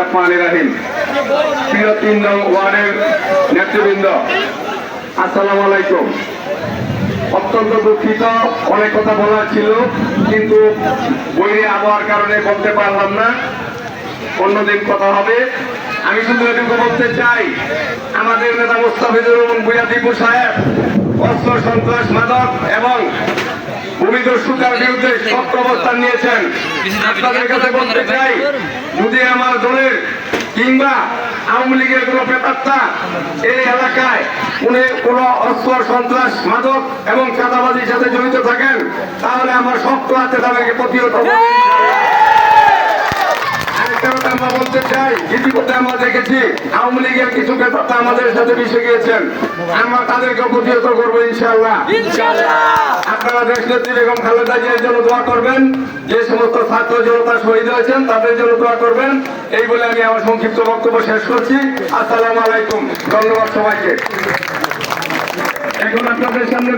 রহমানির রহিম। প্রিয় 3 নং ওয়ার্ডের নেতৃবৃন্দ, আসসালামু আলাইকুম। অত্যন্ত দুঃখিত, অনেক কথা বলার ছিল কিন্তু বৈরী আবহাওয়ার কারণে বলতে পারলাম না, অন্যদিন কথা হবে। আমি শুধু এটুকু বলতে চাই, আমাদের নেতা মুস্তাফিজুর রহমান ভূঁইয়া দীপু সাহেব অস্ত্র সন্ত্রাস মাদক এবং ভূমিদস্যুতার বিরুদ্ধে শক্ত অবস্থান নিয়েছেন। আপনাদের কাছে বলতে চাই, যদি আমার দলের কিংবা আওয়ামী লীগের কোনো প্রেতাত্মা এই এলাকায় কোন অস্ত্র সন্ত্রাস মাদক এবং চাঁদাবাজির সাথে জড়িত থাকেন, তাহলে আমার শক্ত হাতে তাদেরকে প্রতিহত করব। আমরা বলতে চাই, ইতিমধ্যে আমরা দেখেছি আওয়ামী লীগের কিছু প্রেতাত্মা আমাদের সাথে মিশে গিয়েছেন, আমরা তাদেরকে প্রতিহত করবো ইনশাআল্লাহ। আপনারা দেশ নেত্রী বেগম খালেদা জিয়ার জন্য দোয়া করবেন, যে সমস্ত ছাত্র জনতা শহীদ হয়েছেন তাদের জন্য দোয়া করবেন। এই বলে আমি আমার সংক্ষিপ্ত বক্তব্য শেষ করছি। আসসালামু আলাইকুম, ধন্যবাদ সবাইকে। এখন আপনাদের সামনে